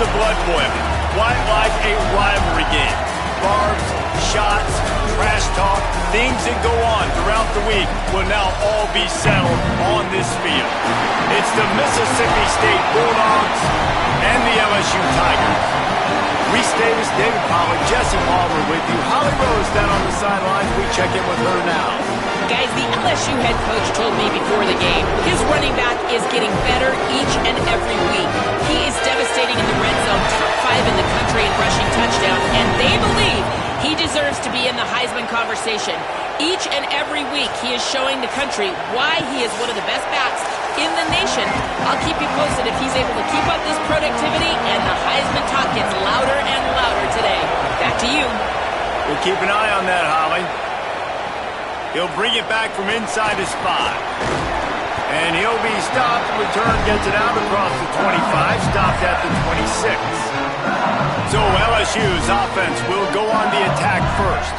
The blood boiling. Quite like a rivalry game. Barbs, shots, trash talk, things that go on throughout the week will now all be settled on this field. It's the Mississippi State Bulldogs and the LSU Tigers. Reese Davis, David Pollack, Jesse Palmer with you. Holly Rose down on the sidelines. We check in with her now. Guys, the LSU head coach told me before the game, his running back is getting better each and every week. He is devastating in the red zone, top 5 in the country in rushing touchdowns, and they believe he deserves to be in the Heisman conversation. Each and every week, he is showing the country why he is one of the best backs in the nation. I'll keep you posted if he's able to keep up this productivity, and the Heisman talk gets louder and louder today. Back to you. We'll keep an eye on that, Holly. He'll bring it back from inside his 5. And he'll be stopped. Return gets it out across the 25. Stopped at the 26. So LSU's offense will go on the attack first.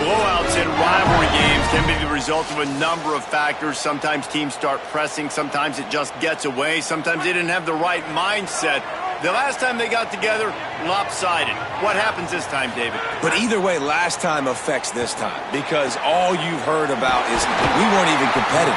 Blowouts in rivalry games can be the result of a number of factors. Sometimes teams start pressing. Sometimes it just gets away. Sometimes they didn't have the right mindset. The last time they got together, lopsided. What happens this time, David? But either way, last time affects this time, because all you've heard about is we weren't even competitive.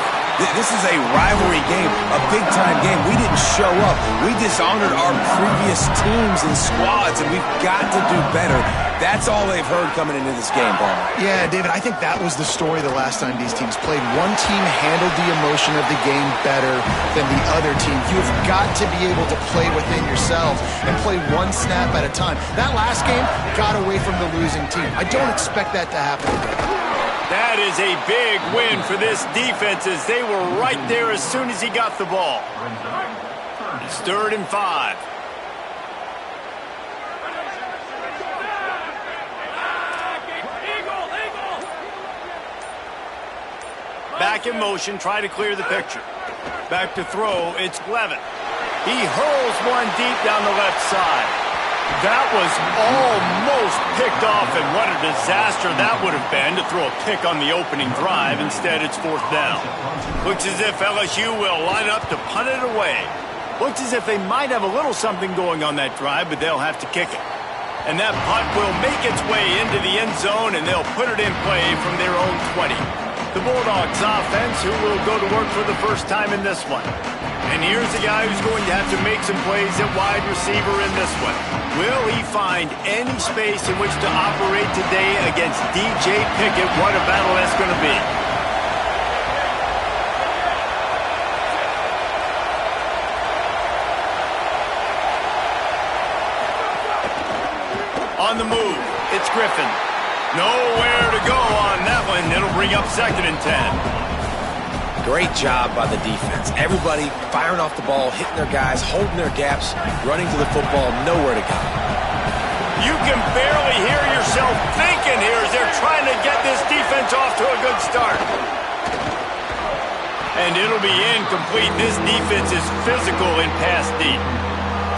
This is a rivalry game, a big-time game. We didn't show up. We dishonored our previous teams and squads, and we've got to do better. That's all they've heard coming into this game, Palmer. Yeah, David, I think that was the story the last time these teams played. One team handled the emotion of the game better than the other team. You've got to be able to play within yourself and play one snap at a time. That last game got away from the losing team. I don't expect that to happen again. That is a big win for this defense, as they were right there as soon as he got the ball. It's 3rd and 5. Back in motion, try to clear the picture. Back to throw, it's Glevin. He hurls one deep down the left side. That was almost picked off, and what a disaster that would have been to throw a pick on the opening drive. Instead, it's 4th down. Looks as if LSU will line up to punt it away. Looks as if they might have a little something going on that drive, but they'll have to kick it. And that punt will make its way into the end zone, and they'll put it in play from their own 20. The Bulldogs offense, who will go to work for the first time in this one. And here's a guy who's going to have to make some plays at wide receiver in this one. Will he find any space in which to operate today against DJ Pickett? What a battle that's going to be. On the move, it's Griffin. Nowhere to go on that one. It'll bring up 2nd and 10. Great job by the defense. Everybody firing off the ball, hitting their guys, holding their gaps, running to the football, nowhere to go. You can barely hear yourself thinking here as they're trying to get this defense off to a good start. And it'll be incomplete. This defense is physical in pass deep.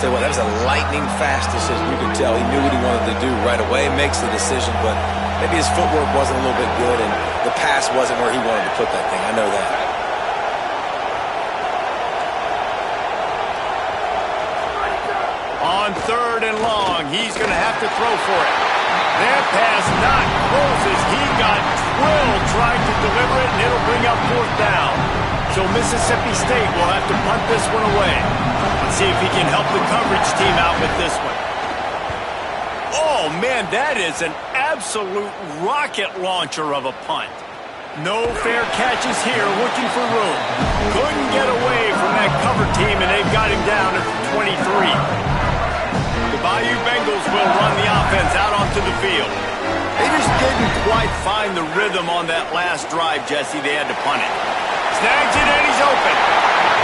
Tell you what, that was a lightning-fast decision. You could tell he knew what he wanted to do right away, makes the decision, but maybe his footwork wasn't a little bit good, and the pass wasn't where he wanted to put that thing. I know that. On 3rd and long, he's going to have to throw for it. That pass not close as he got drilled trying to deliver it, and it'll bring up 4th down. So Mississippi State will have to punt this one away. Let's see if he can help the coverage team out with this one. Oh, man, that is an absolute rocket launcher of a punt. No fair catches here, looking for room. Couldn't get away from that cover team, and they've got him down at 23. The Bayou Bengals will run the offense out onto the field. They just didn't quite find the rhythm on that last drive, Jesse. They had to punt it. Snags it, and he's open.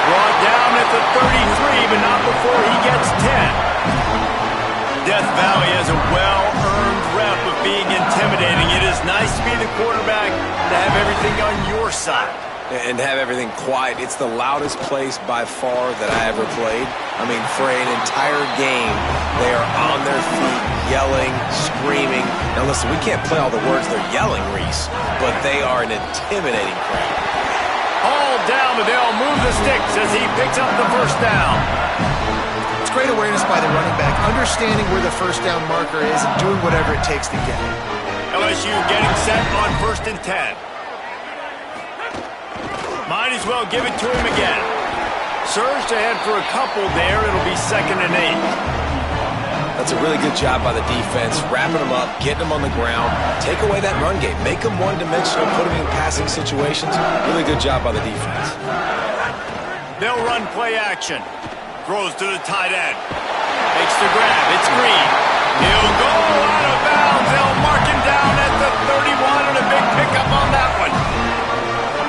Brought down at the 33, but not before he gets 10. Death Valley has a well-earned rep of being intimidating. It is nice to be the quarterback, to have everything on your side. And have everything quiet. It's the loudest place by far that I ever played. I mean, for an entire game, they are on their feet, yelling, screaming. Now listen, we can't play all the words they're yelling, Reese, but they are an intimidating crowd. All down, but they'll move the sticks as he picks up the 1st down. It's great awareness by the running back, understanding where the 1st down marker is and doing whatever it takes to get it. LSU getting set on 1st and 10. Might as well give it to him again. Surged ahead for a couple there. It'll be 2nd and 8. That's a really good job by the defense, wrapping them up, getting them on the ground, take away that run game, make them one-dimensional, put them in passing situations. Really good job by the defense. They'll run play action. Throws to the tight end. Makes the grab. It's Green. He'll go out of bounds. They'll mark him down at the 31 and a big pickup on that one.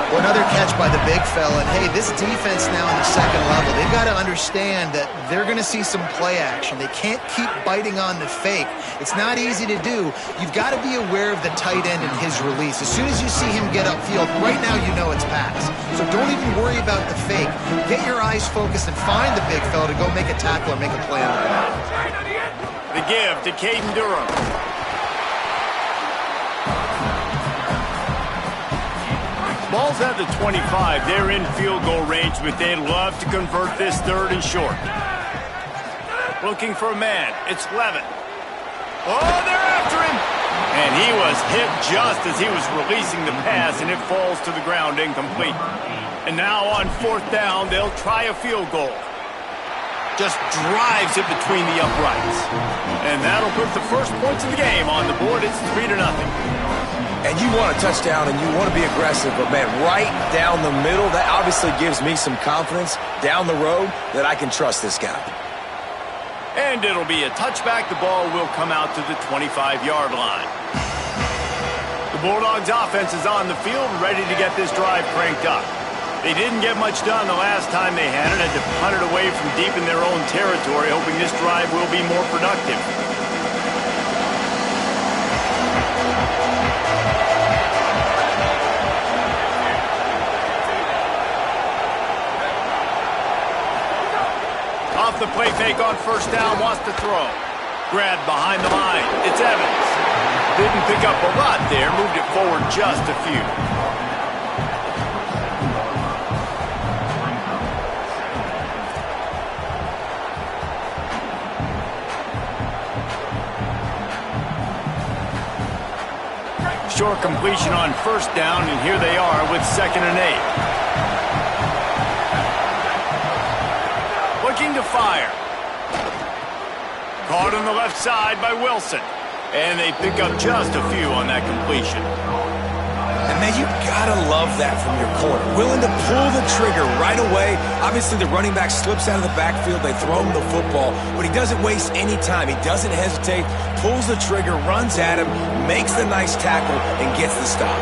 Well, another catch by the big fella. And hey, this defense now in the 2nd level, they've got to understand that they're going to see some play action. They can't keep biting on the fake. It's not easy to do. You've got to be aware of the tight end and his release. As soon as you see him get upfield, right now you know it's pass. So don't even worry about the fake. Get your eyes focused and find the big fella to go make a tackle or make a play on the ball. The give to Caden Durham. Ball's at the 25. They're in field goal range, but they'd love to convert this 3rd and short. Looking for a man. It's Levin. Oh, they're after him. And he was hit just as he was releasing the pass, and it falls to the ground incomplete. And now on 4th down, they'll try a field goal. Just drives it between the uprights. And that'll put the first points of the game on the board. It's 3-0. And you want a touchdown and you want to be aggressive, but man, right down the middle, that obviously gives me some confidence down the road that I can trust this guy. And it'll be a touchback. The ball will come out to the 25-yard line. The Bulldogs offense is on the field, ready to get this drive cranked up. They didn't get much done the last time they had to punt it away from deep in their own territory, hoping this drive will be more productive. Off the play fake on 1st down, wants to throw. Grabbed behind the line. It's Evans. Didn't pick up a lot there, moved it forward just a few. Short completion on 1st down, and here they are with 2nd and 8. Looking to fire. Caught on the left side by Wilson. And they pick up just a few on that completion. And man, you gotta love that from your corner. Willing to pull the trigger right away. Obviously, the running back slips out of the backfield. They throw him the football, but he doesn't waste any time. He doesn't hesitate, pulls the trigger, runs at him, makes the nice tackle, and gets the stop.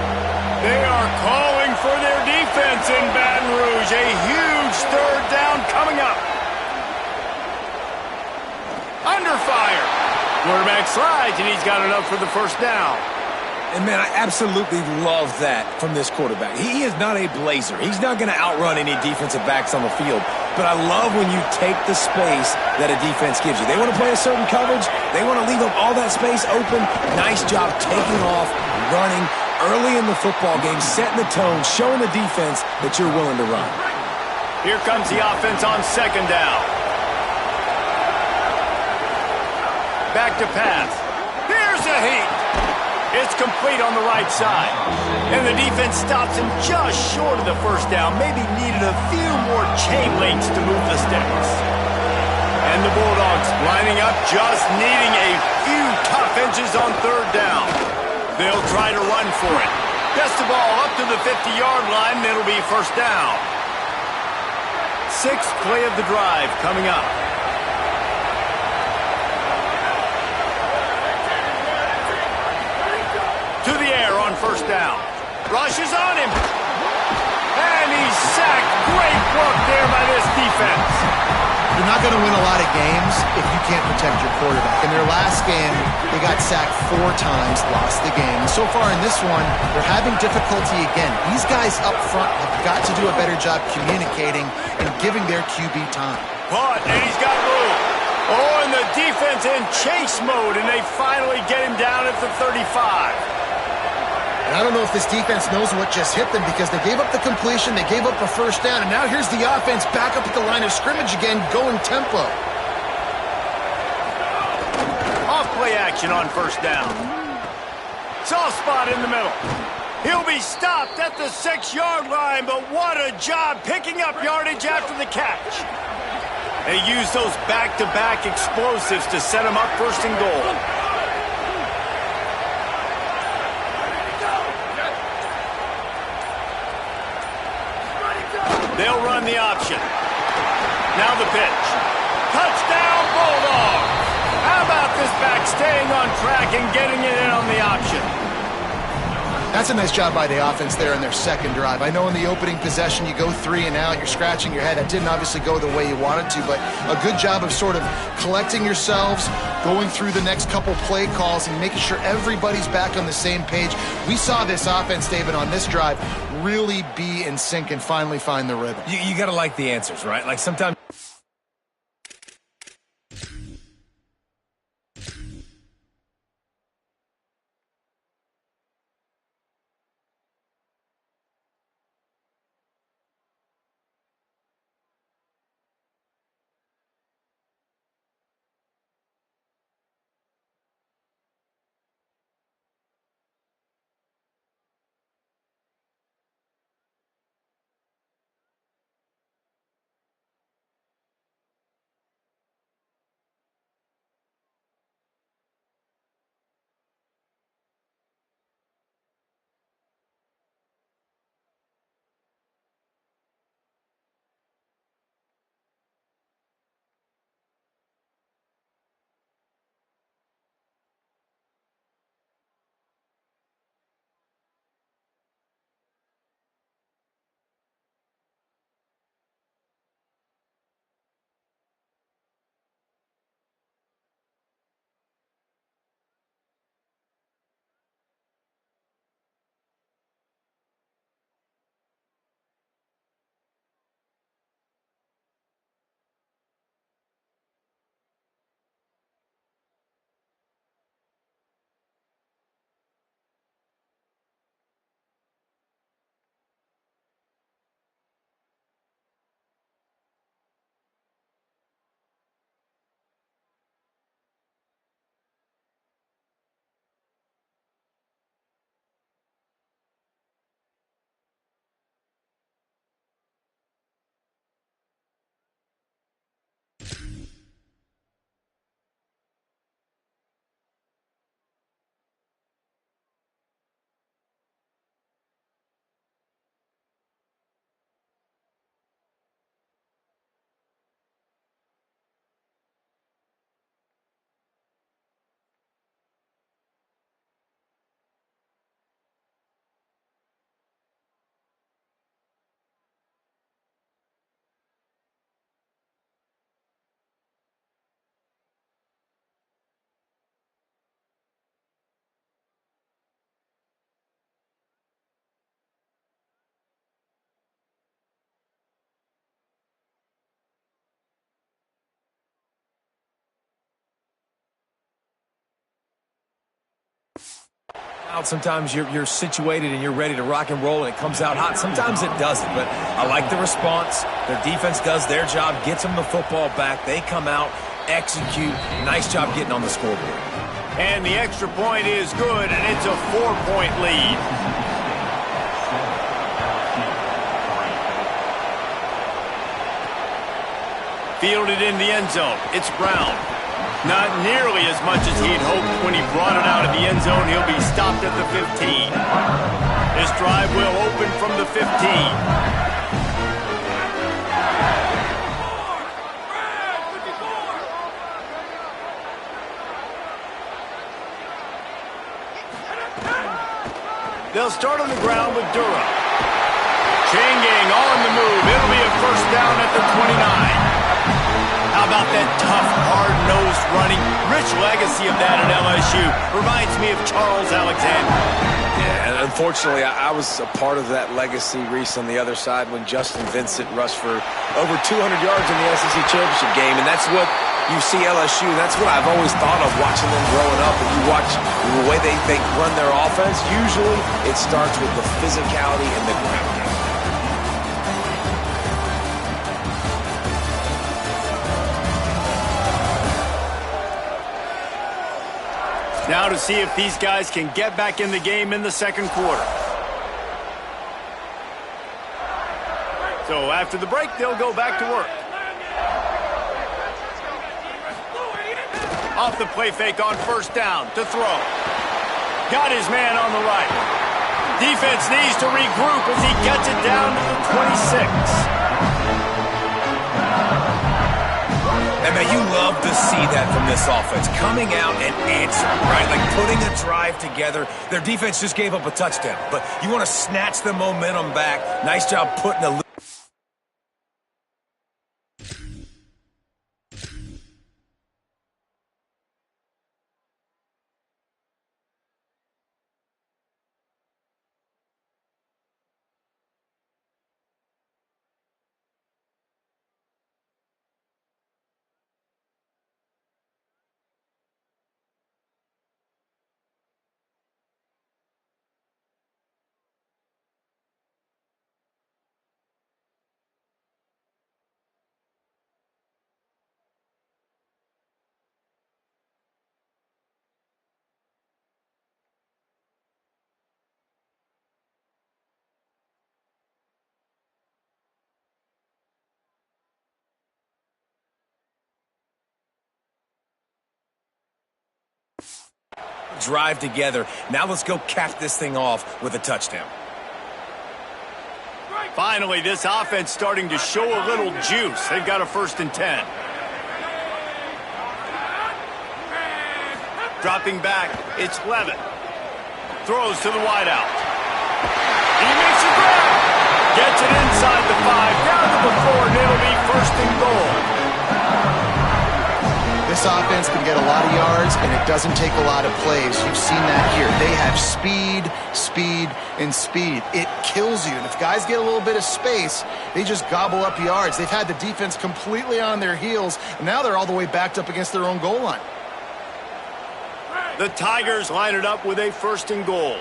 They are calling for their defense in Baton Rouge. A huge 3rd down coming up. Under fire. Quarterback slides, and he's got enough for the 1st down. And, man, I absolutely love that from this quarterback. He is not a blazer. He's not going to outrun any defensive backs on the field. But I love when you take the space that a defense gives you. They want to play a certain coverage. They want to leave up all that space open. Nice job taking off, running early in the football game, setting the tone, showing the defense that you're willing to run. Here comes the offense on second down. Back to pass. Here's a heat. It's complete on the right side. And the defense stops him just short of the first down. Maybe needed a few more chain links to move the sticks. And the Bulldogs lining up, just needing a few tough inches on third down. They'll try to run for it. Gets the ball up to the 50-yard line, and it'll be first down. Sixth play of the drive coming up. To the air on first down. Rushes on him. And he's sacked. Great work there by this defense. You're not going to win a lot of games if you can't protect your quarterback. In their last game, they got sacked 4 times, lost the game. And so far in this one, they're having difficulty again. These guys up front have got to do a better job communicating and giving their QB time. Caught, and he's got room. Oh, and the defense in chase mode, and they finally get him down at the 35. And I don't know if this defense knows what just hit them because they gave up the completion, they gave up a first down, and now here's the offense back up at the line of scrimmage again, going tempo. Off play action on first down. Soft spot in the middle. He'll be stopped at the 6-yard line, but what a job picking up yardage after the catch. They use those back-to-back explosives to set him up first and goal. They'll run the option. Now the pitch. Touchdown, Bulldogs! How about this back staying on track and getting it in on the option? That's a nice job by the offense there in their second drive. I know in the opening possession you go 3 and out, you're scratching your head. That didn't obviously go the way you wanted to, but a good job of sort of collecting yourselves, going through the next couple play calls and making sure everybody's back on the same page. We saw this offense, David, on this drive really be in sync and finally find the rhythm. You got to like the answers, right? Like sometimes Sometimes you're situated and you're ready to rock and roll and it comes out hot. Sometimes it doesn't, but I like the response. Their defense does their job, gets them the football back. They come out, execute. Nice job getting on the scoreboard. And the extra point is good, and it's a 4-point lead. Fielded in the end zone. It's Brown. Not nearly as much as he'd hoped when he brought it out of the end zone. He'll be stopped at the 15. This drive will open from the 15. They'll start on the ground with Dura. Chain gang on the move. It'll be a first down at the 29. How about that tough, hard-nosed running? Rich legacy of that at LSU. Reminds me of Charles Alexander. Yeah, and unfortunately, I was a part of that legacy, Reese, on the other side when Justin Vincent rushed for over 200 yards in the SEC Championship game, and that's what you see LSU. That's what I've always thought of watching them growing up. And you watch the way they run their offense, usually it starts with the physicality and the ground game. Now to see if these guys can get back in the game in the second quarter. So after the break, they'll go back to work. Off the play fake on first down to throw. Got his man on the right. Defense needs to regroup as he gets it down to the 26. And man, you love to see that from this offense. Coming out and answering, right? Like putting a drive together. Their defense just gave up a touchdown. But you want to snatch the momentum back. Nice job putting a... drive together. Now let's go cap this thing off with a touchdown. Finally, this offense starting to show a little juice. They've got a 1st and 10. Dropping back, it's Levitt. Throws to the wideout. He makes a grab. Gets it inside the 5, down to the 4, and it'll be 1st and goal. This offense can get a lot of yards, and it doesn't take a lot of plays. You've seen that here. They have speed, speed, and speed. It kills you. And if guys get a little bit of space, they just gobble up yards. They've had the defense completely on their heels, and now they're all the way backed up against their own goal line. The Tigers line it up with a 1st and goal.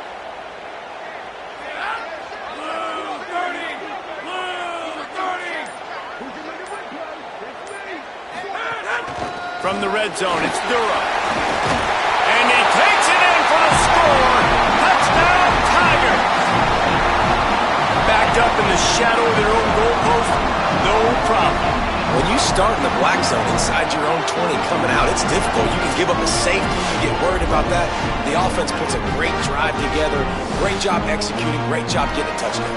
From the red zone, it's Dura. And he takes it in for the score. Touchdown, Tigers. Backed up in the shadow of their own goalpost, no problem. When you start in the black zone inside your own 20 coming out, it's difficult. You can give up a safety. You get worried about that. The offense puts a great drive together. Great job executing. Great job getting a touchdown.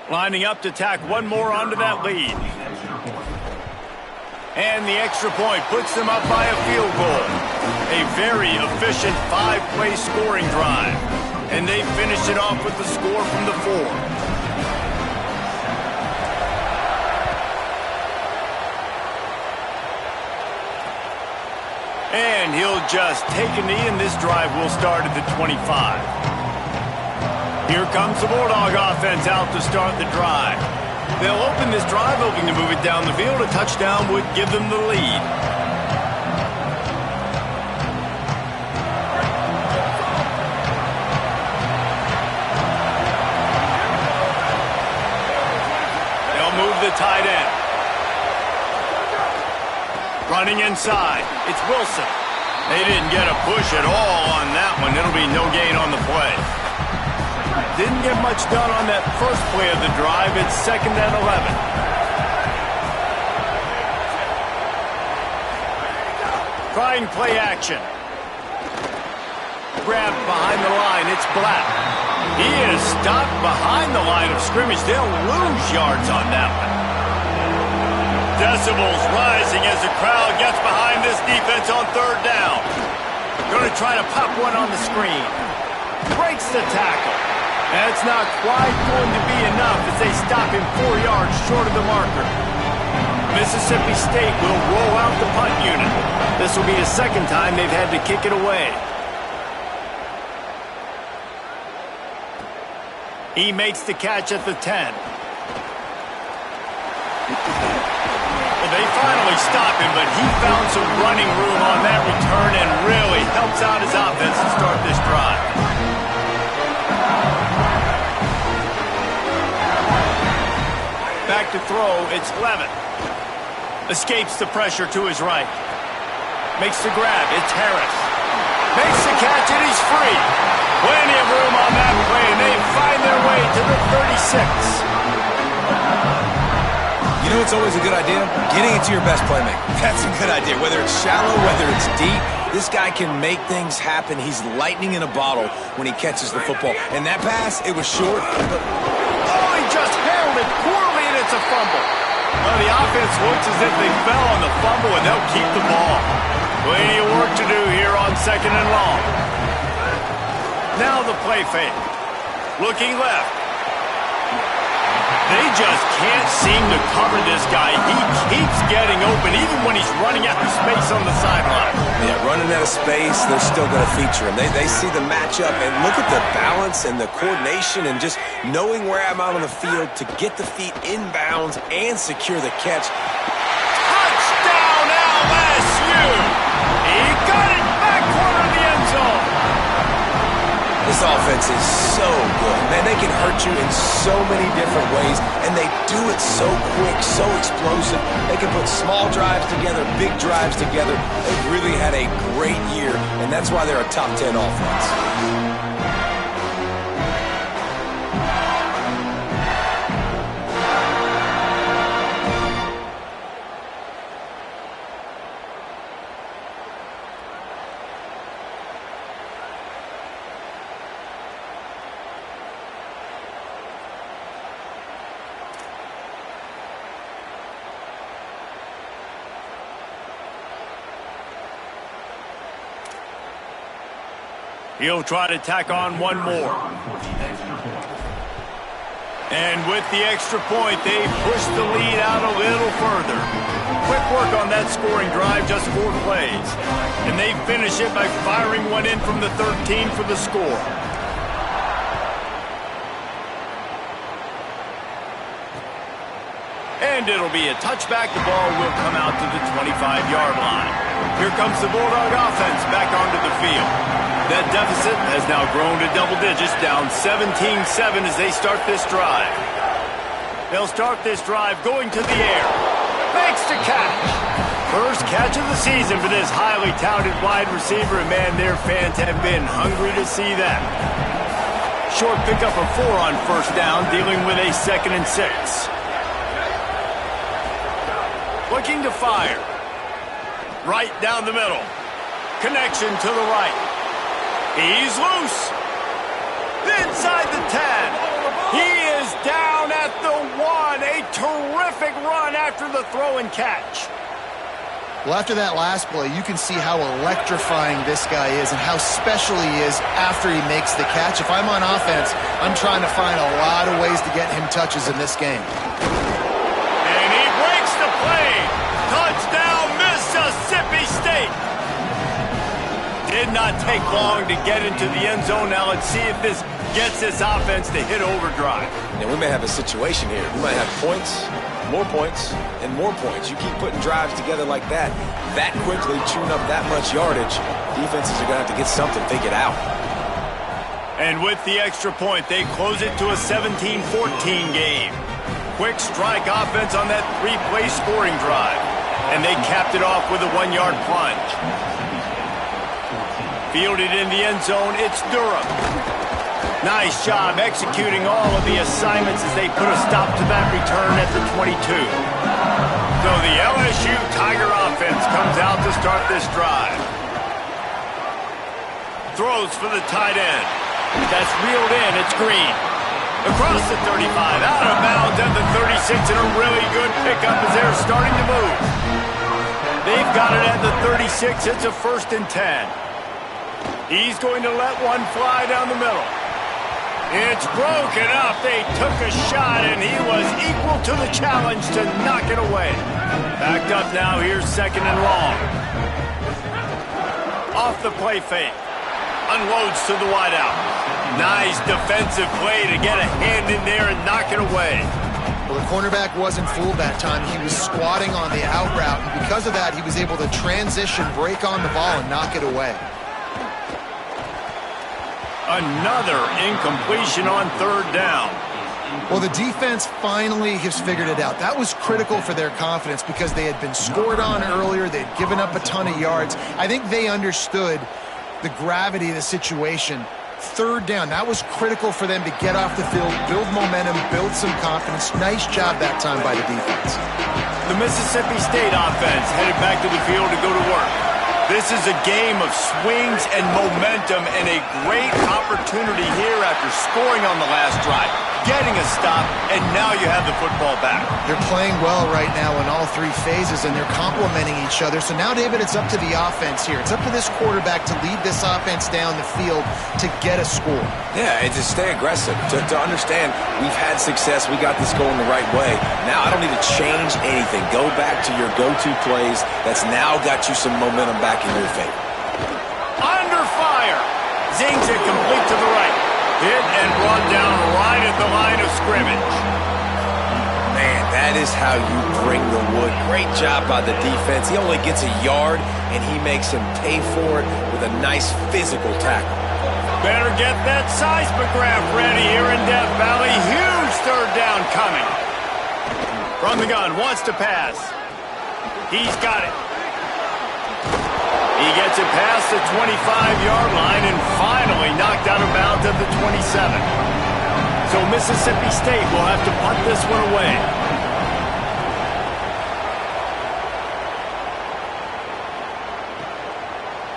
Lining up to tack one more onto that lead. And the extra point puts them up by a field goal. A very efficient 5-play scoring drive. And they finish it off with the score from the 4. And he'll just take a knee, and this drive will start at the 25. Here comes the Bulldog offense out to start the drive. They'll open this drive, hoping to move it down the field. A touchdown would give them the lead. They'll move the tight end. Running inside, it's Wilson. They didn't get a push at all on that one. It'll be no gain on the play. Didn't get much done on that first play of the drive. It's 2nd and 11. Trying play action. Grabbed behind the line, it's Black. He is stopped behind the line of scrimmage. They'll lose yards on that one. Decibels rising as the crowd gets behind this defense on 3rd down. Going to try to pop one on the screen. Breaks the tackle. That's not quite going to be enough as they stop him 4 yards short of the marker. Mississippi State will roll out the punt unit. This will be the 2nd time they've had to kick it away. He makes the catch at the 10. They finally stop him, but he found some running room on that return and really helps out his offense to start this drive. Back to throw, it's Levitt. Escapes the pressure to his right. Makes the grab, it's Harris. Makes the catch and he's free. Plenty of room on that play, and they find their way to the 36. You know, it's always a good idea? Getting it to your best playmaker. That's a good idea. Whether it's shallow, whether it's deep, this guy can make things happen. He's lightning in a bottle when he catches the football. And that pass, it was short. But oh, he just handled it poorly, and it's a fumble. Well, the offense looks as if they fell on the fumble, and they'll keep the ball. Plenty of work to do here on 2nd and long. Now the play fake. Looking left. They just can't seem to cover this guy. He keeps getting open, even when he's running out of space on the sideline. Yeah, running out of space, they're still going to feature him. They see the matchup, and look at the balance and the coordination and just knowing where I'm out on the field to get the feet inbounds and secure the catch. Touchdown, LSU! He got it back corner of the end zone. This offense is so good. Man, they can hurt you in so many different ways, and they do it so quick, so explosive. They can put small drives together, big drives together. They've really had a great year, and that's why they're a top 10 offense. He'll try to tack on one more. And with the extra point, they push the lead out a little further. Quick work on that scoring drive, just 4 plays. And they finish it by firing one in from the 13 for the score. And it'll be a touchback. The ball will come out to the 25-yard line. Here comes the Bulldog offense back onto the field. That deficit has now grown to double digits, down 17-7 as they start this drive. They'll start this drive going to the air. Makes the catch. First catch of the season for this highly touted wide receiver, and man, their fans have been hungry to see that. Short pickup of 4 on first down, dealing with a 2nd and 6. Looking to fire. Right down the middle. Connection to the right. He's loose. Inside the 10. He is down at the 1. A terrific run after the throw and catch. Well, after that last play, you can see how electrifying this guy is and how special he is after he makes the catch. If I'm on offense, I'm trying to find a lot of ways to get him touches in this game. And he breaks the play. Touchdown, Mississippi State. did not take long to get into the end zone. Now let's see if this gets this offense to hit overdrive. And we may have a situation here. We might have points, and more points. You keep putting drives together like that quickly, chewing up that much yardage, defenses are going to have to get something figured out. And with the extra point, they close it to a 17-14 game. Quick strike offense on that 3-play scoring drive. And they capped it off with a 1-yard plunge. Fielded in the end zone, it's Durham. Nice job executing all of the assignments as they put a stop to that return at the 22. So the LSU Tiger offense comes out to start this drive. Throws for the tight end. That's reeled in. It's Green. Across the 35, out of bounds at the 36, and a really good pickup as they're starting to move. They've got it at the 36. It's a 1st and 10. He's going to let one fly down the middle. It's broken up. They took a shot, and he was equal to the challenge to knock it away. Backed up now. Here's 2nd and long. Off the play fake. Unloads to the wideout. Nice defensive play to get a hand in there and knock it away. Well, the cornerback wasn't fooled that time. He was squatting on the out route, and because of that, he was able to transition, break on the ball, and knock it away. Another incompletion on 3rd down. Well, the defense finally has figured it out. That was critical for their confidence because they had been scored on earlier. They had given up a ton of yards. I think they understood the gravity of the situation. 3rd down, that was critical for them to get off the field, build momentum, build some confidence. Nice job that time by the defense. The Mississippi State offense headed back to the field to go to work. This is a game of swings and momentum and a great opportunity here after scoring on the last drive, getting a stop, and now you have the football back. They're playing well right now in all 3 phases, and they're complementing each other. So now, David, it's up to the offense here. It's up to this quarterback to lead this offense down the field to get a score. Yeah, and to stay aggressive, to understand we've had success, we got this going the right way. Now I don't need to change anything. Go back to your go-to plays. That's now got you some momentum back in your favor. Under fire. Zings it complete to the right. Hit and brought down right at the line of scrimmage. Man, that is how you bring the wood. Great job by the defense. He only gets a yard, and he makes him pay for it with a nice physical tackle. Better get that seismograph ready here in Death Valley. Huge 3rd down coming. From the gun, wants to pass. He's got it. He gets it past the 25-yard line and finally knocked out of bounds at the 27. So Mississippi State will have to punt this one away.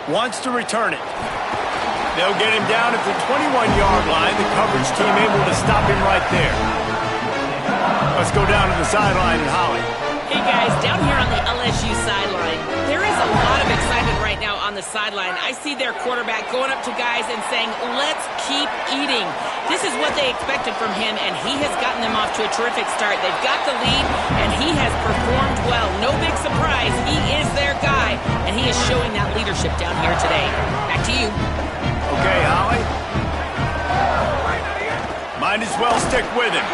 Wants to return it. They'll get him down at the 21-yard line. The coverage team able to stop him right there. Let's go down to the sideline and Holly. Hey guys, down here on the LSU sideline, there is a lot of excitement right now on the sideline. I see their quarterback going up to guys and saying, let's keep eating. This is what they expected from him, and he has gotten them off to a terrific start. They've got the lead, and he has performed well. No big surprise. He is their guy, and he is showing that leadership down here today. Back to you. Okay, Holly. Might as well stick with him.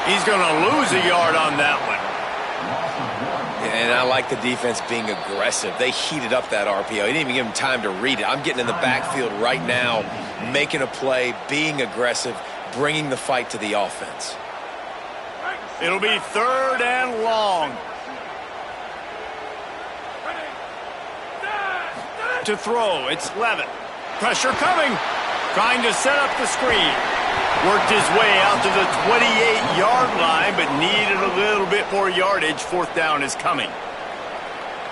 He's going to lose a yard on that one. And I like the defense being aggressive. They heated up that RPO. He didn't even give him time to read it. I'm getting in the backfield right now, making a play, being aggressive, bringing the fight to the offense. It'll be 3rd and long. To throw, it's Levitt. Pressure coming. Trying to set up the screen. Worked his way out to the 28-yard line, but needed a little bit more yardage. 4th down is coming.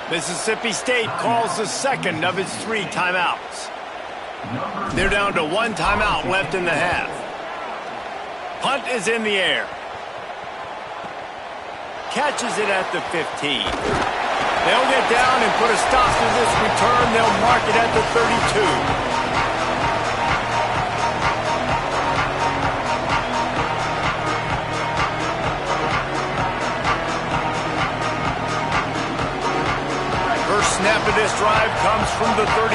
Mississippi State calls the 2nd of its 3 timeouts. They're down to 1 timeout left in the half. Punt is in the air. Catches it at the 15. They'll get down and put a stop to this return. They'll mark it at the 32. Snap of this drive comes from the 32.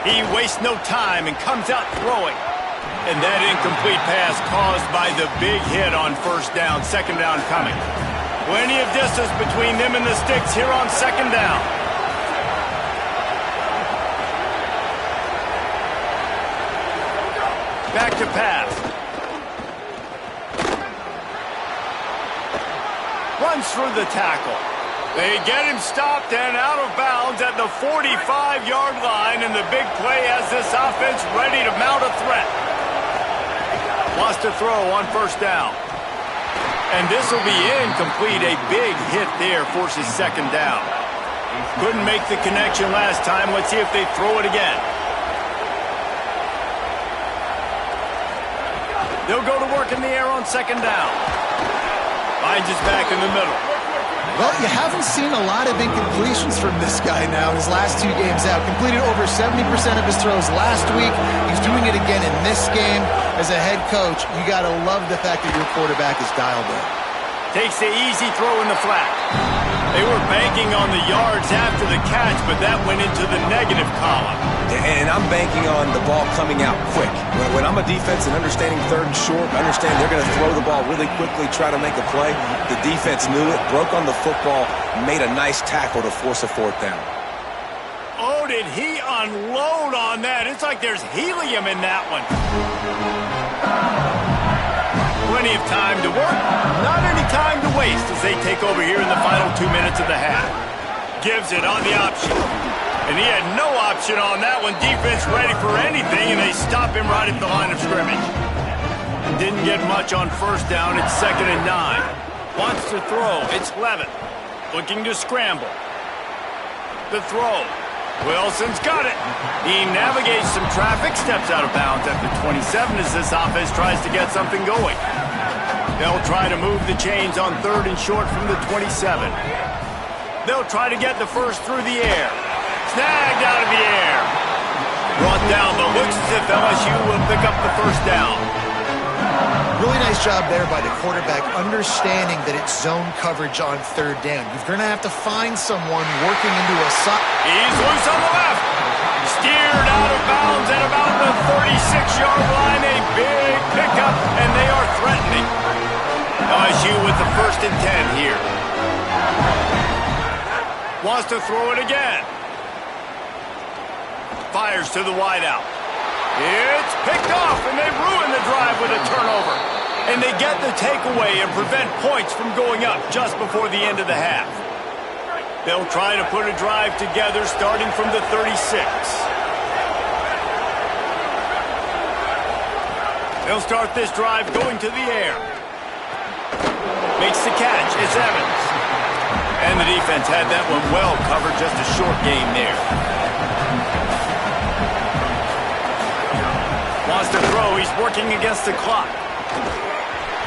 He wastes no time and comes out throwing. And that incomplete pass caused by the big hit on first down, second down coming. Plenty of distance between them and the sticks here on second down. Back to pass. Runs through the tackle. They get him stopped and out of bounds at the 45-yard line, and the big play has this offense ready to mount a threat. Wants to throw on first down. And this will be incomplete. A big hit there forces second down. Couldn't make the connection last time. Let's see if they throw it again. They'll go to work in the air on second down. Finds his back in the middle. Well, you haven't seen a lot of incompletions from this guy now his last 2 games out. Completed over 70% of his throws last week. He's doing it again in this game. As a head coach, you got to love the fact that your quarterback is dialed in. Takes the easy throw in the flat. They were banking on the yards after the catch, but that went into the negative column. And I'm banking on the ball coming out quick. When I'm a defense and understanding third and short, understand they're going to throw the ball really quickly, try to make a play. The defense knew it, broke on the football, made a nice tackle to force a fourth down. Oh, did he unload on that? It's like there's helium in that one. Plenty of time to work, not any time to waste as they take over here in the final 2 minutes of the half. Gives it on the option. And he had no option on that one. Defense ready for anything, and they stop him right at the line of scrimmage. Didn't get much on first down. It's 2nd and 9. Wants to throw. It's Levitt. Looking to scramble. The throw. Wilson's got it. He navigates some traffic, steps out of bounds at the 27 as this offense tries to get something going. They'll try to move the chains on 3rd and short from the 27. They'll try to get the first through the air. Snagged out of the air. Brought down, but looks as if LSU will pick up the first down. Really nice job there by the quarterback, understanding that it's zone coverage on 3rd down. You're going to have to find someone working into a sock. He's loose on the left. Steered out of bounds at about the 36-yard line. A big pickup, and they are threatening. LSU with the 1st and 10 here. Wants to throw it again. Fires to the wideout. It's picked off, and they ruin the drive with a turnover. And they get the takeaway and prevent points from going up just before the end of the half. They'll try to put a drive together starting from the 36. They'll start this drive going to the air. Makes the catch. It's Evans. And the defense had that one well covered. Just a short game there. Wants to throw. He's working against the clock.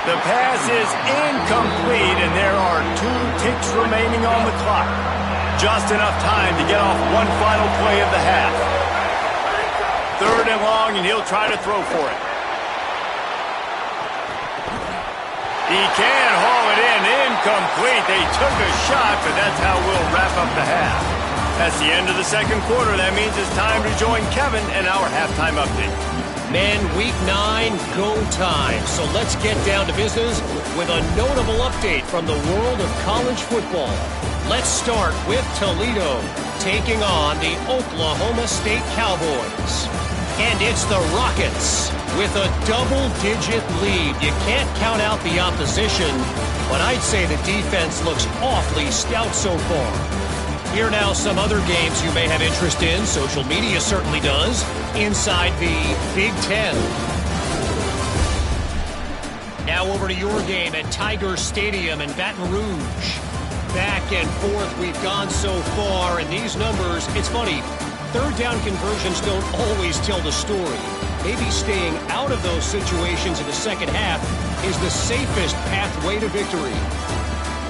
The pass is incomplete, and there are 2 ticks remaining on the clock. Just enough time to get off one final play of the half. 3rd and long, and he'll try to throw for it. He can haul it in. Incomplete. They took a shot, but that's how we'll wrap up the half. That's the end of the 2nd quarter. That means it's time to join Kevin and our halftime update. Men, week 9, go time. So let's get down to business with a notable update from the world of college football. Let's start with Toledo taking on the Oklahoma State Cowboys. And it's the Rockets with a double-digit lead. You can't count out the opposition, but I'd say the defense looks awfully stout so far. Here now some other games you may have interest in. Social media certainly does. Inside the Big Ten. Now over to your game at Tiger Stadium in Baton Rouge. Back and forth we've gone so far, and these numbers, it's funny, 3rd down conversions don't always tell the story. Maybe staying out of those situations in the second half is the safest pathway to victory.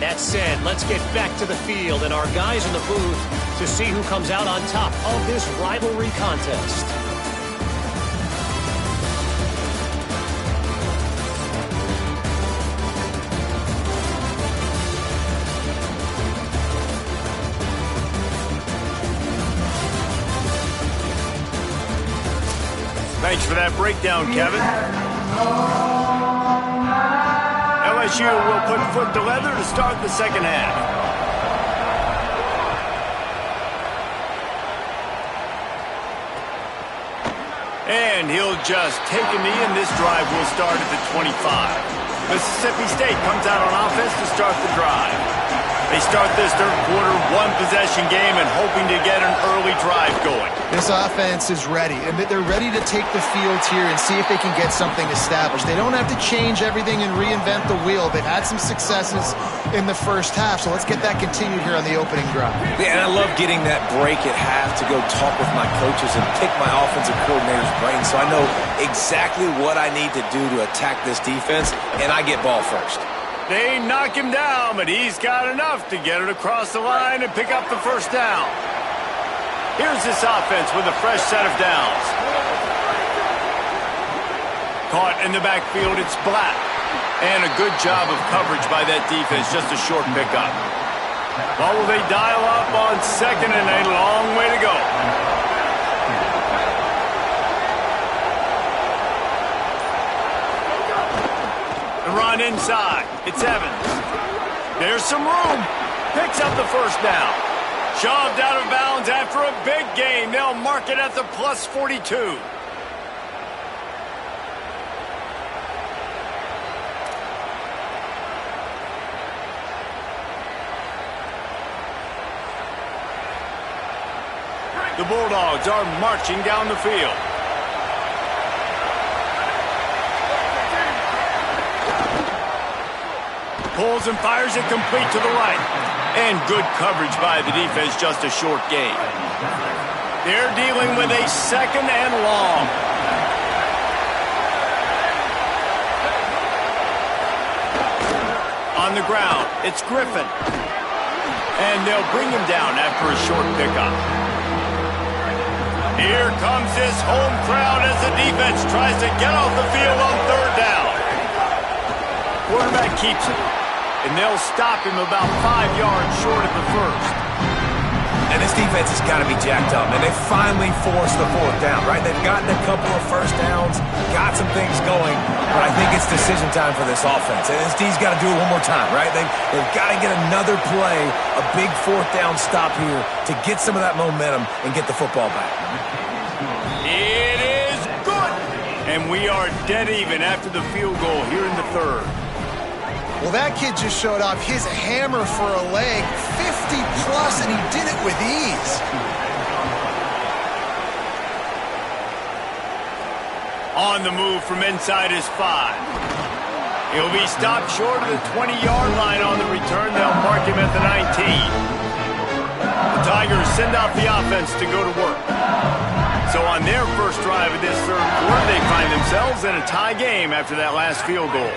That said, let's get back to the field and our guys in the booth to see who comes out on top of this rivalry contest. Thanks for that breakdown, Kevin. LSU will put foot to leather to start the second half. And he'll just take a knee, and this drive will start at the 25. Mississippi State comes out on offense to start the drive. They start this third quarter one-possession game and hoping to get an early drive going. This offense is ready, and they're ready to take the field here and see if they can get something established. They don't have to change everything and reinvent the wheel. They've had some successes in the first half, so let's get that continued here on the opening drive. Yeah, and I love getting that break at half to go talk with my coaches and pick my offensive coordinator's brain so I know exactly what I need to do to attack this defense, and I get ball first. They knock him down, but he's got enough to get it across the line and pick up the first down. Here's this offense with a fresh set of downs. Caught in the backfield, it's Black. And a good job of coverage by that defense, just a short pickup. Well, will they dial up on second and a long way to go? Run inside. It's Evans. There's some room. Picks up the first down. Shoved out of bounds after a big gain. They'll mark it at the plus 42. The Bulldogs are marching down the field. Pulls and fires it complete to the right. And good coverage by the defense, just a short gain. They're dealing with a second and long. On the ground, it's Griffin. And they'll bring him down after a short pickup. Here comes this home crowd as the defense tries to get off the field on third down. Quarterback keeps it. And they'll stop him about 5 yards short of the first. And this defense has got to be jacked up, and they finally forced the fourth down, right? They've gotten a couple of first downs, got some things going, but I think it's decision time for this offense. And this D's got to do it one more time, right? They've got to get another play, a big fourth down stop here to get some of that momentum and get the football back. It is good! And we are dead even after the field goal here in the third. Well, that kid just showed off his hammer for a leg, 50-plus, and he did it with ease. On the move from inside his 5. He'll be stopped short of the 20-yard line on the return. They'll mark him at the 19. The Tigers send out the offense to go to work. So on their first drive of this third quarter, they find themselves in a tie game after that last field goal.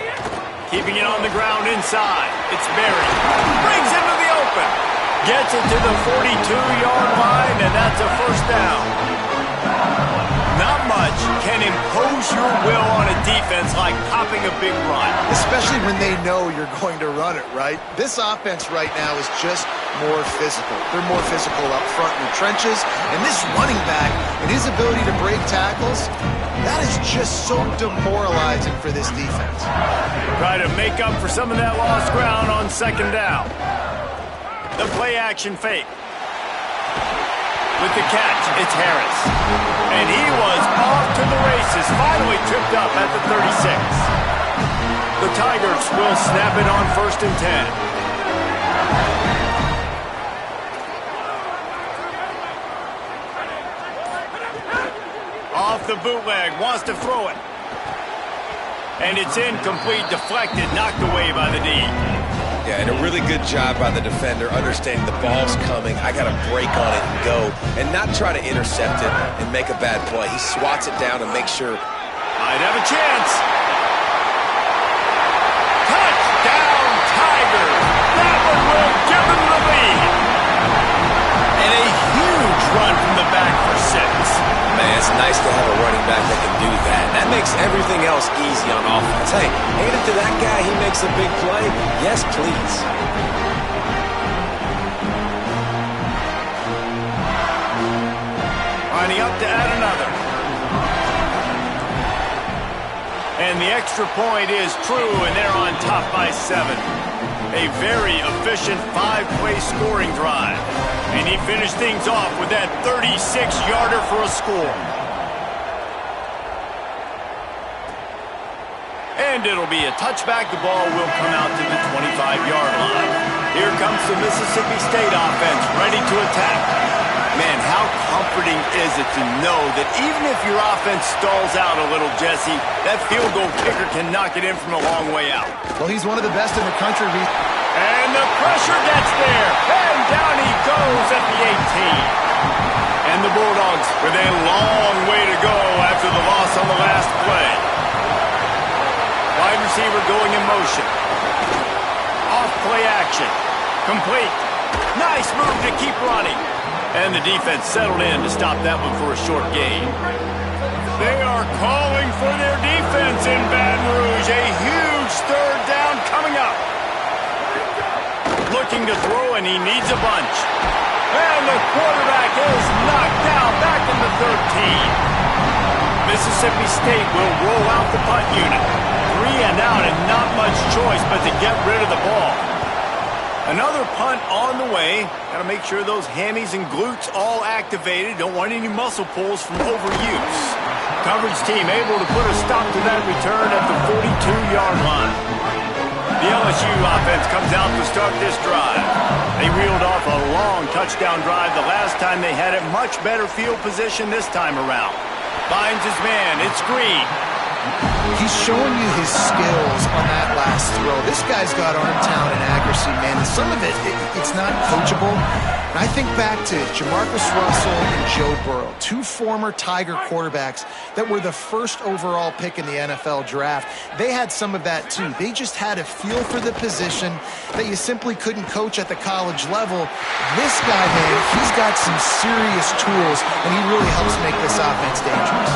Keeping it on the ground inside. It's Berry. Brings it to the open. Gets it to the 42-yard line, and that's a first down. Not much can impose your will on a defense like popping a big run. Especially when they know you're going to run it, right? This offense right now is just more physical. They're more physical up front in the trenches, and this running back and his ability to break tackles, that is just so demoralizing for this defense. Try to make up for some of that lost ground on second down. The play-action fake. With the catch, it's Harris. And he was off to the races, finally tripped up at the 36. The Tigers will snap it on first and 10. Off the bootleg, wants to throw it. And it's incomplete, deflected, knocked away by the D. Yeah, and a really good job by the defender, understanding the ball's coming. I got to break on it and go, and not try to intercept it and make a bad play. He swats it down and makes sure. Might have a chance. Touchdown, Tigers! That one will give them the lead. And a huge run from the back for 6. Man, it's nice to have a running back that can do that. That makes everything else easy on offense. Hey, hand it to that guy, he makes a big play. Yes, please. Lining up to add another. And the extra point is true, and they're on top by 7. A very efficient 5-play scoring drive. And he finished things off with that 36-yarder for a score. And it'll be a touchback. The ball will come out to the 25-yard line. Here comes the Mississippi State offense, ready to attack. Man, how comforting is it to know that even if your offense stalls out a little, Jesse, that field goal kicker can knock it in from a long way out. Well, he's one of the best in the country. And the pressure gets there. And down he goes at the 18. And the Bulldogs with a long way to go after the loss on the last play. Wide receiver going in motion. Off play action. Complete. Nice move to keep running. And the defense settled in to stop that one for a short gain. They are calling for their defense in Baton Rouge. A huge third down coming up. Looking to throw, and he needs a bunch. And the quarterback is knocked down back in the 13. Mississippi State will roll out the punt unit. 3 and out, and not much choice but to get rid of the ball. Another punt on the way. Got to make sure those hammies and glutes all activated. Don't want any muscle pulls from overuse. Coverage team able to put a stop to that return at the 42-yard line. The LSU offense comes out to start this drive. They reeled off a long touchdown drive the last time they had it. Much better field position this time around. Finds his man. It's Green. He's showing you his skills on that last throw. This guy's got arm talent and accuracy, man. And some of it's not coachable. And I think back to Jamarcus Russell and Joe Burrow, 2 former Tiger quarterbacks that were the first overall pick in the NFL draft. They had some of that too. They just had a feel for the position that you simply couldn't coach at the college level. This guy, man, he's got some serious tools, and he really helps make this offense dangerous.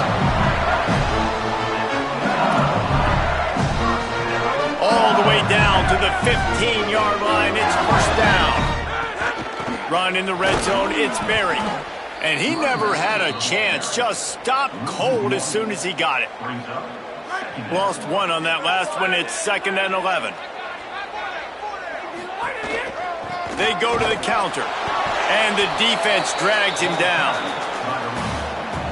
All the way down to the 15-yard line. It's first down. Run in the red zone. It's Berry. And he never had a chance. Just stopped cold as soon as he got it. Lost 1 on that last one. It's 2nd and 11. They go to the counter. And the defense drags him down.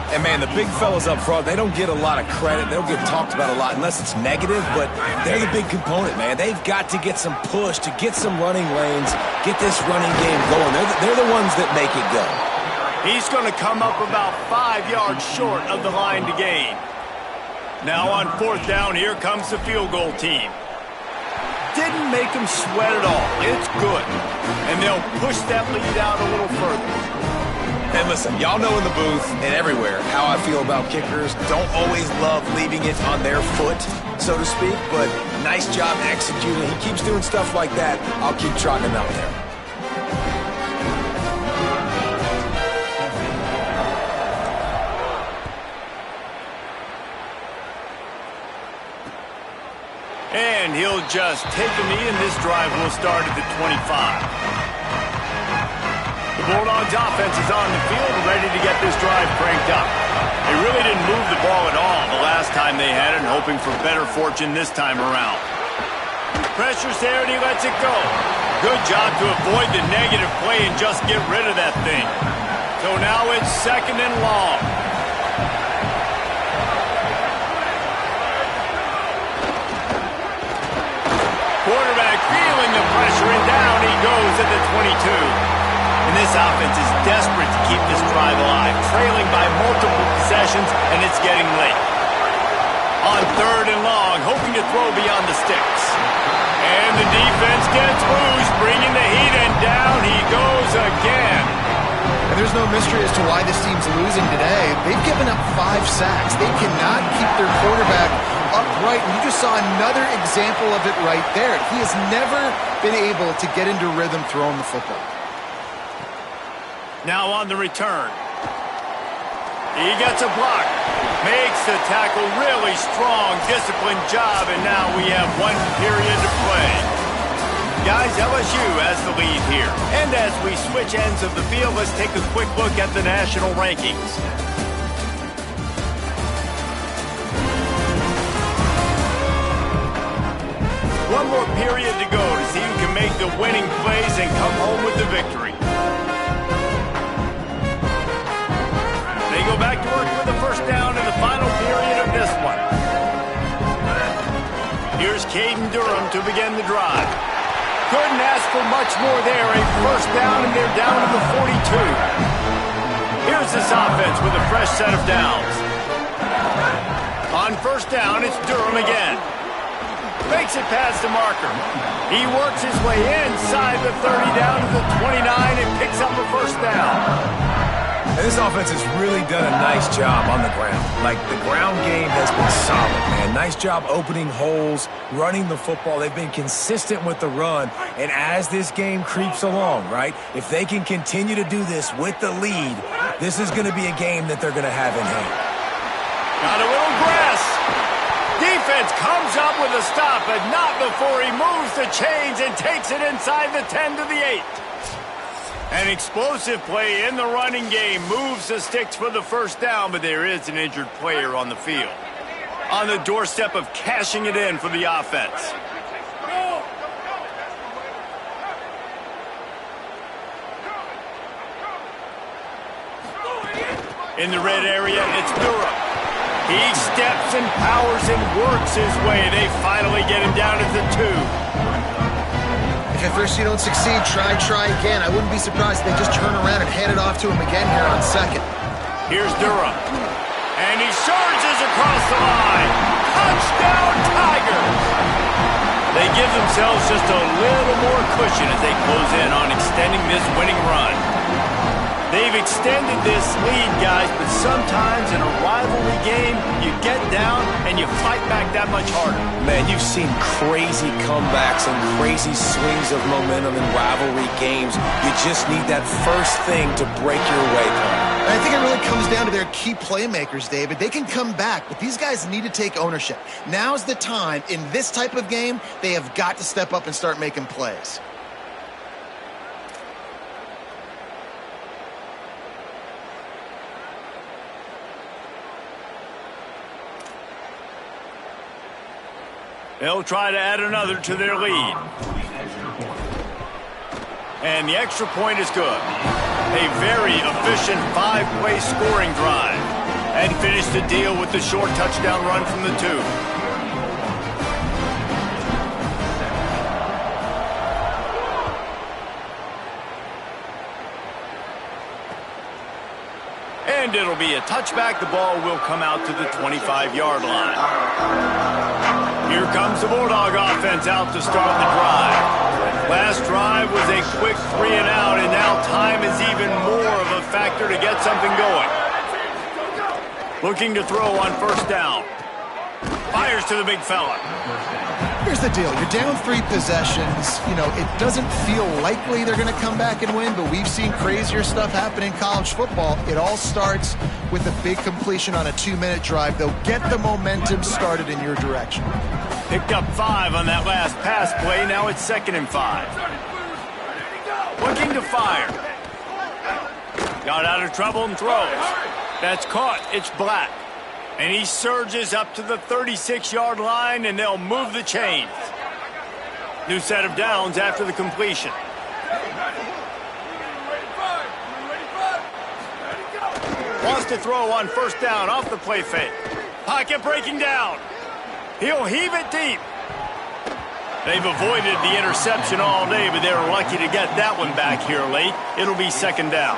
And, man, the big fellas up front, they don't get a lot of credit. They don't get talked about a lot unless it's negative, but they're the big component, man. They've got to get some push, to get some running lanes, get this running game going. They're the ones that make it go. He's going to come up about 5 yards short of the line to gain. Now on 4th down, here comes the field goal team. Didn't make him sweat at all. It's good. And they'll push that lead out a little further. And listen, y'all know in the booth and everywhere how I feel about kickers. Don't always love leaving it on their foot, so to speak, but nice job executing. He keeps doing stuff like that. I'll keep trotting him out there. And he'll just take a knee, and this drive will start at the 25. The Bulldogs offense is on the field, ready to get this drive cranked up. They really didn't move the ball at all the last time they had it, and hoping for better fortune this time around. Pressure's there, and he lets it go. Good job to avoid the negative play and just get rid of that thing. So now it's 2nd and long. Quarterback feeling the pressure, and down he goes at the 22. And this offense is desperate to keep this drive alive, trailing by multiple possessions, and it's getting late. On 3rd and long, hoping to throw beyond the sticks. And the defense gets loose, bringing the heat, and down he goes again. And there's no mystery as to why this team's losing today. They've given up 5 sacks. They cannot keep their quarterback upright. And you just saw another example of it right there. He has never been able to get into rhythm throwing the football. Now on the return. He gets a block. Makes the tackle, really strong, disciplined job, and now we have 1 period to play. Guys, LSU has the lead here. And as we switch ends of the field, let's take a quick look at the national rankings. short period to go to see who can make the winning plays and come home with the victory. They go back to work with the first down in the final period of this one. Here's Caden Durham to begin the drive. Couldn't ask for much more there. A first down, and they're down to the 42. Here's this offense with a fresh set of downs. On first down, it's Durham again. Makes it past the marker. He works his way inside the 30 down to the 29 and picks up a first down. And this offense has really done a nice job on the ground. Like, the ground game has been solid, man. Nice job opening holes, running the football. They've been consistent with the run. And as this game creeps along, right, if they can continue to do this with the lead, this is going to be a game that they're going to have in hand. Got a little grass. Defense comes up with a stop, but not before he moves the chains and takes it inside the 10 to the 8. An explosive play in the running game moves the sticks for the first down, but there is an injured player on the field. On the doorstep of cashing it in for the offense. In the red area, it's Durham. He steps and powers and works his way. They finally get him down at the 2. If at first you don't succeed, try again. I wouldn't be surprised if they just turn around and hand it off to him again here on second. Here's Durham. And he surges across the line. Touchdown, Tigers! They give themselves just a little more cushion as they close in on extending this winning run. They've extended this lead, guys, but sometimes in a rivalry game, you get down and you fight back that much harder. Man, you've seen crazy comebacks and crazy swings of momentum in rivalry games. You just need that first thing to break your way. And I think it really comes down to their key playmakers, David. They can come back, but these guys need to take ownership. Now's the time. In this type of game, they have got to step up and start making plays. They'll try to add another to their lead. And the extra point is good. A very efficient 5-play scoring drive. And finish the deal with the short touchdown run from the 2. And it'll be a touchback. The ball will come out to the 25-yard line. Here comes the Bulldog offense out to start the drive. Last drive was a quick 3 and out, and now time is even more of a factor to get something going. Looking to throw on first down. Fires to the big fella. Here's the deal. You're down 3 possessions. You know, it doesn't feel likely they're going to come back and win, but we've seen crazier stuff happen in college football. It all starts with a big completion on a 2-minute drive. They'll get the momentum started in your direction. Picked up 5 on that last pass play. Now it's 2nd and 5. Looking to fire. Got out of trouble and throws. That's caught. It's Black. And he surges up to the 36-yard line, and they'll move the chains. New set of downs after the completion. Wants to throw on first down off the play fake. Pocket breaking down. He'll heave it deep. They've avoided the interception all day, but they're lucky to get that one back here late. It'll be 2nd down.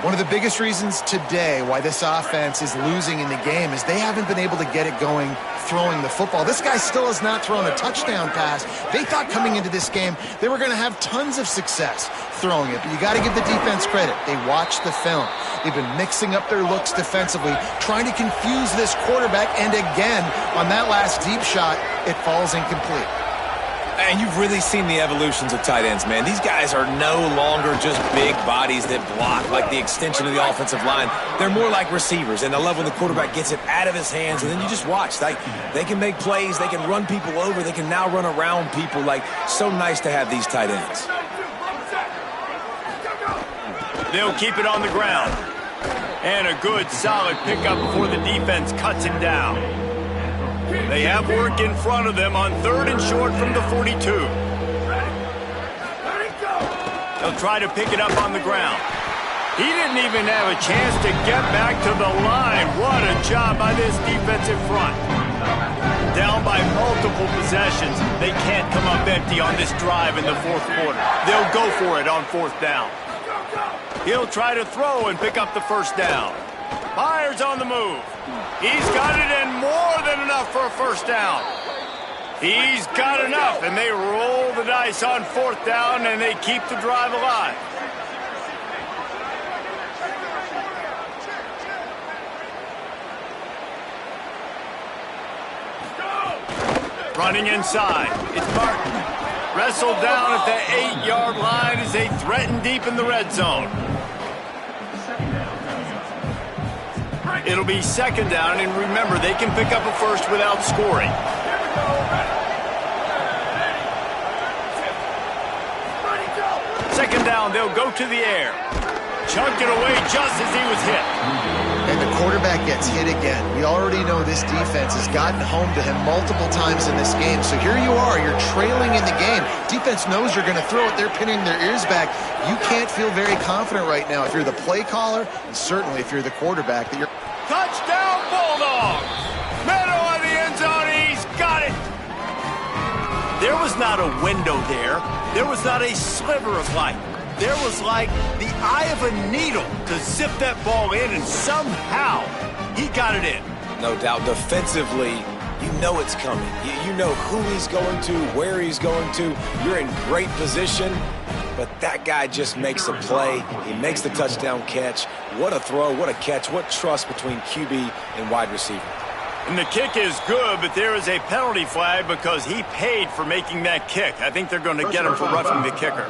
One of the biggest reasons today why this offense is losing in the game is they haven't been able to get it going throwing the football. This guy still has not thrown a touchdown pass. They thought coming into this game they were going to have tons of success throwing it, but you got to give the defense credit. They watched the film. They've been mixing up their looks defensively, trying to confuse this quarterback, and again, on that last deep shot, it falls incomplete. And you've really seen the evolutions of tight ends, man. These guys are no longer just big bodies that block like the extension of the offensive line. They're more like receivers, and I love when the quarterback gets it out of his hands, and then you just watch. Like, they can make plays, they can run people over, they can now run around people. Like, so nice to have these tight ends. They'll keep it on the ground. And a good, solid pickup before the defense cuts him down. They have work in front of them on 3rd and short from the 42. They'll try to pick it up on the ground. He didn't even have a chance to get back to the line. What a job by this defensive front. Down by multiple possessions. They can't come up empty on this drive in the 4th quarter. They'll go for it on 4th down. He'll try to throw and pick up the 1st down. Myers on the move. He's got it and more than enough for a 1st down. He's got enough, and they roll the dice on 4th down, and they keep the drive alive. Running inside, it's Martin. Wrestled down at the 8-yard line as they threaten deep in the red zone. It'll be 2nd down, and remember, they can pick up a 1st without scoring. 2nd down, they'll go to the air. Chunked it away just as he was hit. And the quarterback gets hit again. We already know this defense has gotten home to him multiple times in this game. So here you are, you're trailing in the game. Defense knows you're going to throw it. They're pinning their ears back. You can't feel very confident right now if you're the play caller, and certainly if you're the quarterback. That you're Touchdown, Bulldogs! Meadow on the end zone, he's got it! There was not a window there. There was not a sliver of light. There was like the eye of a needle to zip that ball in, and somehow he got it in. No doubt, defensively, you know it's coming. You know who he's going to, where he's going to. You're in great position, but that guy just makes a play. He makes the touchdown catch. What a throw, what a catch, what trust between QB and wide receiver. And the kick is good, but there is a penalty flag because he paid for making that kick. I think they're going to get him for roughing the kicker.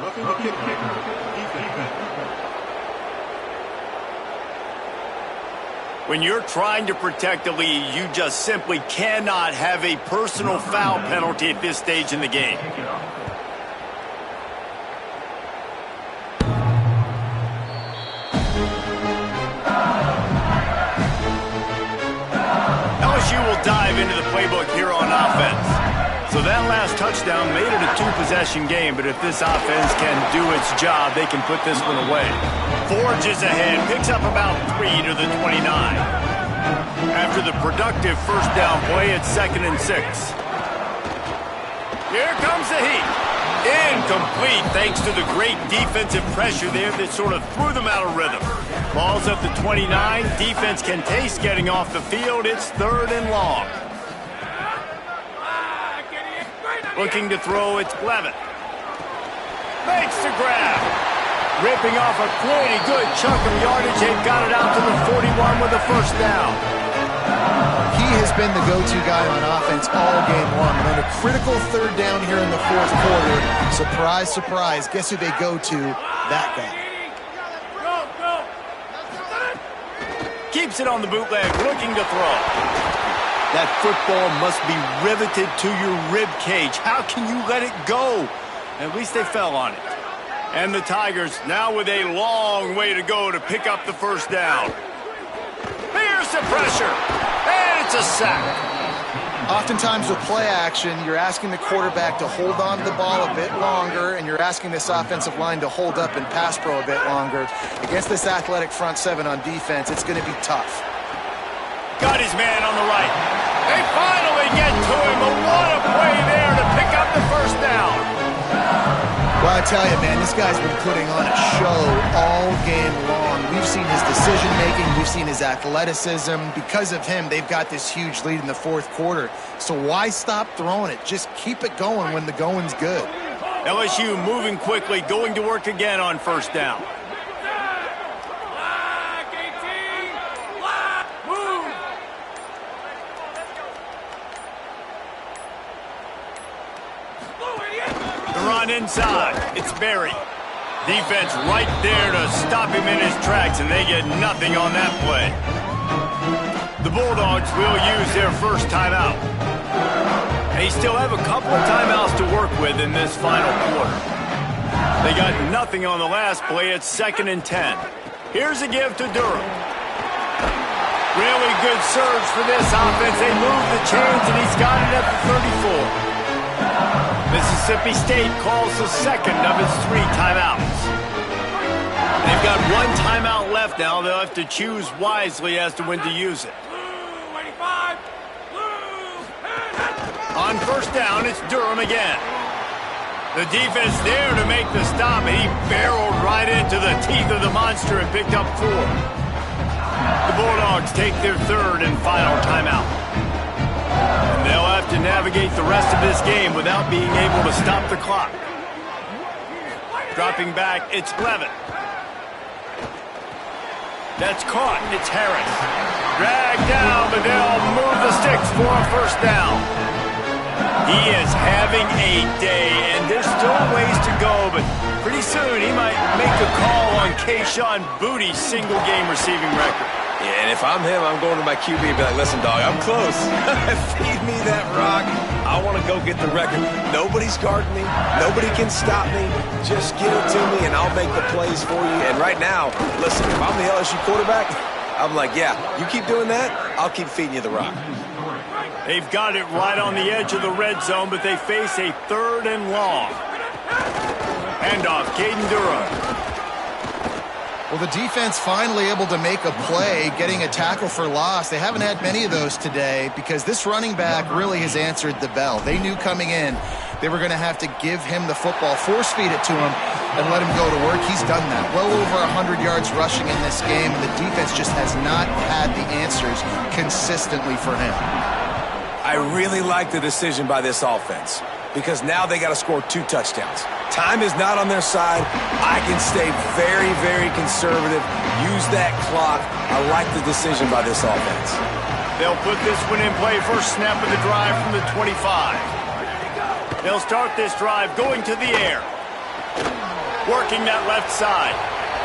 When you're trying to protect the lead, you just simply cannot have a personal foul penalty at this stage in the game. LSU will dive into the playbook here on offense. So that last touchdown made it a 2-possession game, but if this offense can do its job, they can put this one away. Forges ahead, picks up about 3 to the 29. After the productive 1st down play, it's 2nd and 6. Here comes the heat. Incomplete thanks to the great defensive pressure there that sort of threw them out of rhythm. Ball's up to 29. Defense can taste getting off the field. It's 3rd and long. Looking to throw, it's Glevin. Makes the grab. Ripping off a pretty good chunk of yardage. They've got it out to the 41 with a 1st down. He has been the go-to guy on offense all game long. And on a critical 3rd down here in the 4th quarter, surprise, surprise, guess who they go to? That guy. Keeps it on the bootleg, looking to throw. That football must be riveted to your rib cage. How can you let it go? At least they fell on it. And the Tigers now with a long way to go to pick up the 1st down. Here's the pressure, and it's a sack. Oftentimes with play action, you're asking the quarterback to hold on to the ball a bit longer, and you're asking this offensive line to hold up and pass pro a bit longer. Against this athletic front 7 on defense, it's going to be tough. Got his man on the right. They finally get to him, but what a play there to pick up the 1st down. Well, I tell you, man, this guy's been putting on a show all game long. We've seen his decision-making. We've seen his athleticism. Because of him, they've got this huge lead in the 4th quarter. So why stop throwing it? Just keep it going when the going's good. LSU moving quickly, going to work again on 1st down. Run inside. It's Berry. Defense right there to stop him in his tracks, and they get nothing on that play. The Bulldogs will use their 1st timeout. They still have a couple of timeouts to work with in this final quarter. They got nothing on the last play. It's 2nd and 10. Here's a give to Durham. Really good surge for this offense. They move the chains, and he's got it at the 34. Mississippi State calls the second of its 3 timeouts. They've got 1 timeout left now. They'll have to choose wisely as to when to use it. On first down, it's Durham again. The defense there to make the stop, and he barreled right into the teeth of the monster and picked up 4. The Bulldogs take their 3rd and final timeout. And they'll have to navigate the rest of this game without being able to stop the clock. Dropping back, it's Levitt. That's caught. It's Harris. Dragged down, but they'll move the sticks for a first down. He is having a day, and there's still ways to go, but pretty soon he might make a call on Kayshon Boutte's single-game receiving record. Yeah, and if I'm him, I'm going to my QB and be like, listen, dog, I'm close. Feed me that rock. I want to go get the record. Nobody's guarding me. Nobody can stop me. Just give it to me, and I'll make the plays for you. And right now, listen, if I'm the LSU quarterback, I'm like, yeah, you keep doing that, I'll keep feeding you the rock. They've got it right on the edge of the red zone, but they face a 3rd and long. Handoff, Caden Durham. Well, the defense finally able to make a play, getting a tackle for loss. They haven't had many of those today because this running back really has answered the bell. They knew coming in they were going to have to give him the football, force feed it to him, and let him go to work. He's done that. Well over 100 yards rushing in this game. The defense just has not had the answers consistently for him. I really like the decision by this offense because now they got to score 2 touchdowns. Time is not on their side. I can stay very, very conservative. Use that clock. I like the decision by this offense. They'll put this one in play first snap of the drive from the 25. They'll start this drive going to the air. Working that left side.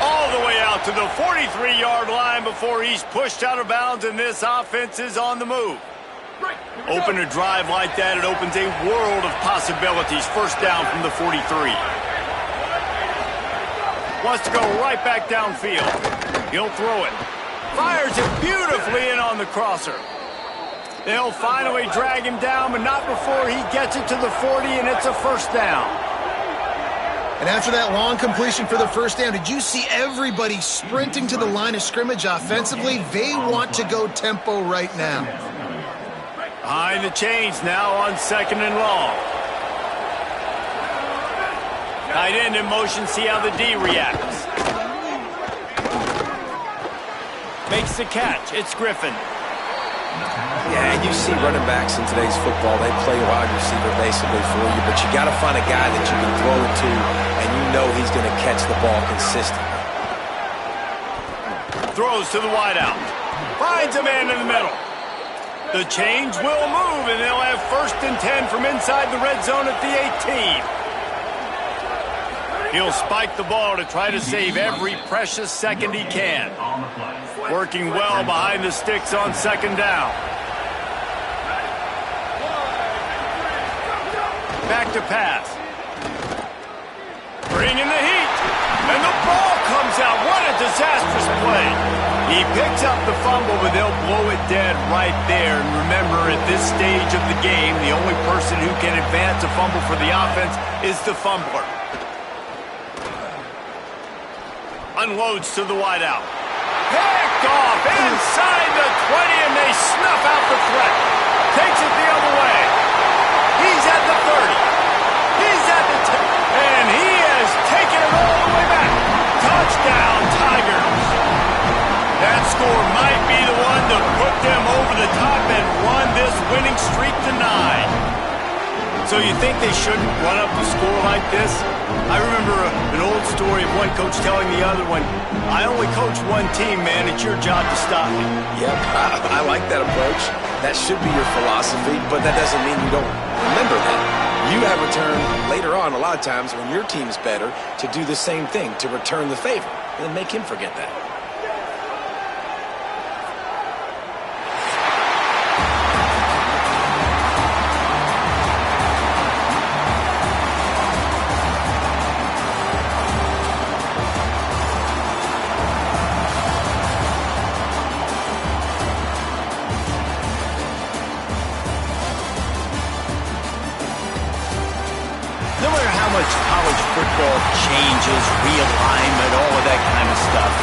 All the way out to the 43-yard line before he's pushed out of bounds, and this offense is on the move. Open a drive like that, it opens a world of possibilities. First down from the 43. Wants to go right back downfield. He'll throw it. Fires it beautifully in on the crosser. They'll finally drag him down, but not before he gets it to the 40, and it's a first down. And after that long completion for the first down, did you see everybody sprinting to the line of scrimmage offensively? They want to go tempo right now. Behind the chains now on 2nd and long. Tight end in motion, see how the D reacts. Makes the catch, it's Griffin. Yeah, and you see running backs in today's football, they play wide receiver basically for you, but you got to find a guy that you can throw it to, and you know he's going to catch the ball consistently. Throws to the wideout. Finds a man in the middle. The chains will move, and they'll have 1st and 10 from inside the red zone at the 18. He'll spike the ball to try to save every precious second he can. Working well behind the sticks on 2nd down. Back to pass. Bringing the heat. And the ball comes out. What a disastrous play. He picks up the fumble, but they'll blow it dead right there. And remember, at this stage of the game, the only person who can advance a fumble for the offense is the fumbler. Unloads to the wideout. Picked off inside the 20, and they snuff out the threat. Takes it the other way. He's at the 30. He's at the 10. And he has taken it all the way back. Touchdown, Tigers. That score might be the one to put them over the top and run this winning streak to 9. So you think they shouldn't run up the score like this? I remember an old story of one coach telling the other one, I only coach one team, man. It's your job to stop me. Yep, I like that approach. That should be your philosophy, but that doesn't mean you don't remember that. You have a turn later on, a lot of times, when your team's better, to do the same thing, to return the favor, and make him forget that. how much college football changes, realignment, all of that kind of stuff.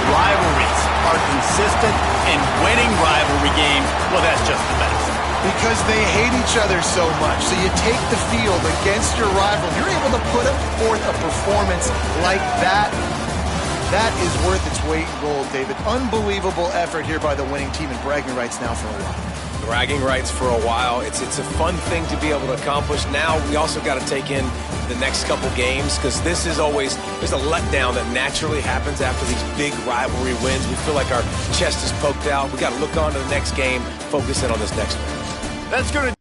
Rivalries are consistent, and winning rivalry games, well, that's just the best. Because they hate each other so much. So you take the field against your rival. You're able to put forth a performance like that. That is worth its weight in gold, David. Unbelievable effort here by the winning team, and bragging rights now for a while. Bragging rights for a while. It's a fun thing to be able to accomplish. Now we also got to take in the next couple games, because this is always, there's a letdown that naturally happens after these big rivalry wins. We feel like our chest is poked out. We got to look on to the next game, focus in on this next one. That's going to